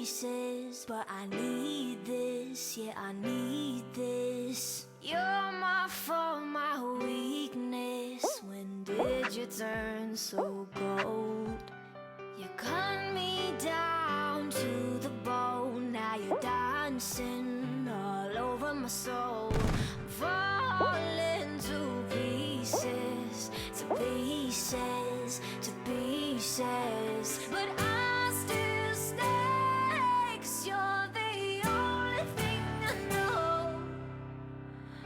pieces, but I need this, yeah, I need this. You're my fault, my weakness. When did you turn so cold? You cut me down to the bone. Now you're dancing all over my soul. I'm falling to pieces, to pieces, to pieces. But I still stay, 'cause you're the only thing I know.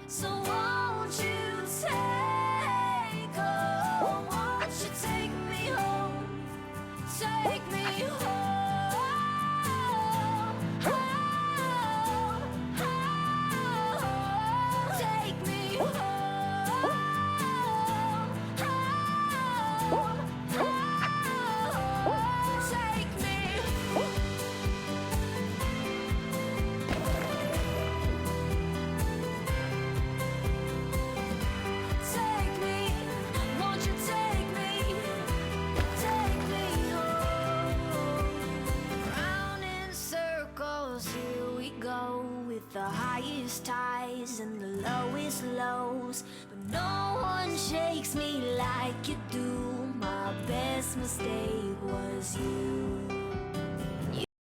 So won't you take home? Won't you take me home? Take me home, home, home. Take me home, home, home. Take me. Take me, won't you take me? Take me home. Round in circles, here we go, with the highest highs and the lowest lows. But no one shakes me like you do. My best mistake was you.